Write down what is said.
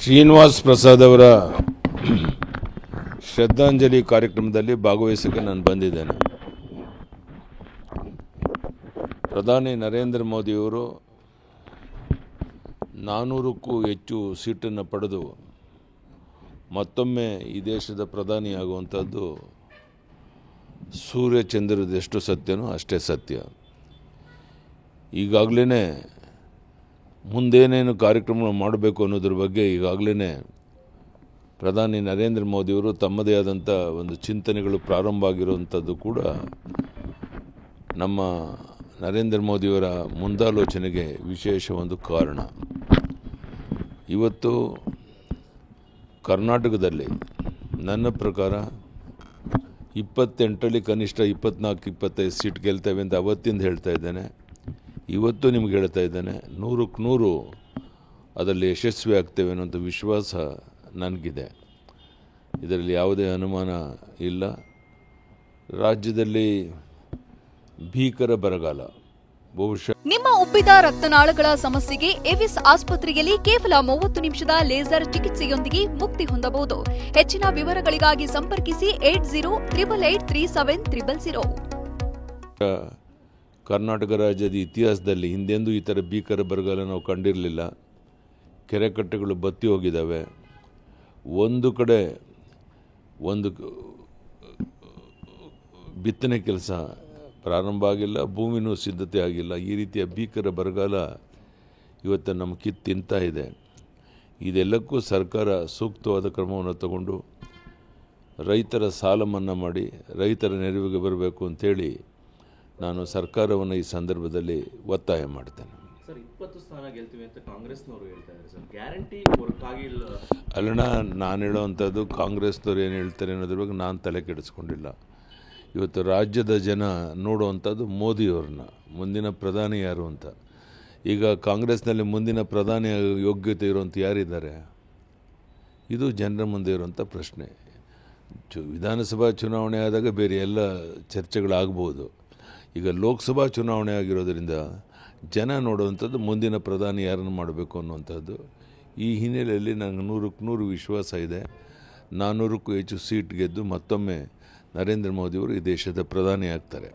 ಶ್ರೀನಿವಾಸ್ ಪ್ರಸಾದ್ ಅವರ ಶ್ರದ್ಧಾಂಜಲಿ ಕಾರ್ಯಕ್ರಮದಲ್ಲಿ ಭಾಗವಹಿಸಕ್ಕೆ ನಾನು ಬಂದಿದ್ದೇನೆ. ಪ್ರಧಾನಿ ನರೇಂದ್ರ ಮೋದಿಯವರು 400ಕ್ಕೂ ಹೆಚ್ಚು ಸೀಟನ್ನು ಪಡೆದು ಮತ್ತೊಮ್ಮೆ ಈ ದೇಶದ ಪ್ರಧಾನಿಯಾಗುವಂಥದ್ದು ಸೂರ್ಯಚಂದ್ರದೆಷ್ಟು ಸತ್ಯನೋ ಅಷ್ಟೇ ಸತ್ಯ. ಈಗಾಗಲೇ ಮುಂದೇನೇನು ಕಾರ್ಯಕ್ರಮಗಳು ಮಾಡಬೇಕು ಅನ್ನೋದ್ರ ಬಗ್ಗೆ ಈಗಾಗಲೇ ಪ್ರಧಾನಿ ನರೇಂದ್ರ ಮೋದಿಯವರು ತಮ್ಮದೇ ಆದಂಥ ಒಂದು ಚಿಂತನೆಗಳು ಪ್ರಾರಂಭ ಆಗಿರುವಂಥದ್ದು ಕೂಡ ನಮ್ಮ ನರೇಂದ್ರ ಮೋದಿಯವರ ಮುಂದಾಲೋಚನೆಗೆ ವಿಶೇಷ ಒಂದು ಕಾರಣ. ಇವತ್ತು ಕರ್ನಾಟಕದಲ್ಲಿ ನನ್ನ ಪ್ರಕಾರ 28ರಲ್ಲಿ ಕನಿಷ್ಠ 24-25 ಸೀಟ್ ಗೆಲ್ತೇವೆ ಅಂತ ಅವತ್ತಿಂದ ಹೇಳ್ತಾ ಇದ್ದೇನೆ. ಇವತ್ತು ನಿಮ್ಗೆ ಹೇಳ್ತಾ ಇದ್ದೇನೆ, 100ಕ್ಕೆ 100 ಅದರಲ್ಲಿ ಯಶಸ್ವಿ ಆಗ್ತೇವೆ ಅನ್ನೋಂಥ ವಿಶ್ವಾಸ ನನಗಿದೆ. ಇದರಲ್ಲಿ ಯಾವುದೇ ಅನುಮಾನ ಇಲ್ಲ. ರಾಜ್ಯದಲ್ಲಿ ಭೀಕರ ಬರಗಾಲ, ಬಹುಶಃ ನಿಮ್ಮ ಉಬ್ಬಿದ ರಕ್ತನಾಳಗಳ ಸಮಸ್ಯೆಗೆ ಎವಿಸ್ ಆಸ್ಪತ್ರೆಯಲ್ಲಿ ಕೇವಲ 30 ನಿಮಿಷದ ಲೇಸರ್ ಚಿಕಿತ್ಸೆಯೊಂದಿಗೆ ಮುಕ್ತಿ ಹೊಂದಬಹುದು. ಹೆಚ್ಚಿನ ವಿವರಗಳಿಗಾಗಿ ಸಂಪರ್ಕಿಸಿ 8088837300. ಕರ್ನಾಟಕ ರಾಜ್ಯದ ಇತಿಹಾಸದಲ್ಲಿ ಹಿಂದೆಂದೂ ಈ ಥರ ಭೀಕರ ಬರಗಾಲ ನಾವು ಕಂಡಿರಲಿಲ್ಲ. ಕೆರೆಕಟ್ಟೆಗಳು ಬತ್ತಿ ಹೋಗಿದ್ದಾವೆ. ಒಂದು ಕಡೆ ಒಂದು ಬಿತ್ತನೆ ಕೆಲಸ ಪ್ರಾರಂಭ ಆಗಿಲ್ಲ, ಭೂಮಿನೂ ಸಿದ್ಧತೆ ಆಗಿಲ್ಲ. ಈ ರೀತಿಯ ಭೀಕರ ಬರಗಾಲ ಇವತ್ತು ನಮ್ಮ ತಿಂತಾ ಇದೆ. ಇದೆಲ್ಲಕ್ಕೂ ಸರ್ಕಾರ ಸೂಕ್ತವಾದ ಕ್ರಮವನ್ನು ತಗೊಂಡು ರೈತರ ಸಾಲ ಮನ್ನಾ ಮಾಡಿ ರೈತರ ನೆರವಿಗೆ ಬರಬೇಕು ಅಂಥೇಳಿ ನಾನು ಸರ್ಕಾರವನ್ನು ಈ ಸಂದರ್ಭದಲ್ಲಿ ಒತ್ತಾಯ ಮಾಡ್ತೇನೆ. ಸರ್, 20 ಸ್ಥಾನ ಗೆಲ್ತೀವಿ ಅಂತ ಕಾಂಗ್ರೆಸ್ನವರು ಹೇಳ್ತಾ ಇದ್ದಾರೆ ಸರ್. ಗ್ಯಾರಂಟಿ ವರ್ಕ್ ಆಗಿಲ್ಲ. ಅಲ್ಲಣ್ಣ, ನಾನು ಹೇಳೋವಂಥದ್ದು ಕಾಂಗ್ರೆಸ್ನವ್ರು ಏನು ಹೇಳ್ತಾರೆ ಅನ್ನೋದ್ರ ಬಗ್ಗೆ ನಾನು ತಲೆ ಕೆಡಿಸ್ಕೊಂಡಿಲ್ಲ. ಇವತ್ತು ರಾಜ್ಯದ ಜನ ನೋಡುವಂಥದ್ದು ಮೋದಿಯವ್ರನ್ನ, ಮುಂದಿನ ಪ್ರಧಾನಿ ಯಾರು ಅಂತ. ಈಗ ಕಾಂಗ್ರೆಸ್ನಲ್ಲಿ ಮುಂದಿನ ಪ್ರಧಾನಿ ಯೋಗ್ಯತೆ ಇರುವಂಥ ಯಾರಿದ್ದಾರೆ? ಇದು ಜನರ ಮುಂದೆ ಇರುವಂಥ ಪ್ರಶ್ನೆ. ವಿಧಾನಸಭಾ ಚುನಾವಣೆ ಆದಾಗ ಬೇರೆ ಎಲ್ಲ ಚರ್ಚೆಗಳಾಗ್ಬೋದು. ಈಗ ಲೋಕಸಭಾ ಚುನಾವಣೆ ಆಗಿರೋದ್ರಿಂದ ಜನ ನೋಡುವಂಥದ್ದು ಮುಂದಿನ ಪ್ರಧಾನಿ ಯಾರನ್ನು ಮಾಡಬೇಕು ಅನ್ನುವಂಥದ್ದು. ಈ ಹಿನ್ನೆಲೆಯಲ್ಲಿ ನನಗೆ 100ಕ್ಕೆ 100 ವಿಶ್ವಾಸ ಇದೆ. 400ಕ್ಕೂ ಹೆಚ್ಚು ಸೀಟ್ ಗೆದ್ದು ಮತ್ತೊಮ್ಮೆ ನರೇಂದ್ರ ಮೋದಿಯವರು ಈ ದೇಶದ ಪ್ರಧಾನಿ ಆಗ್ತಾರೆ.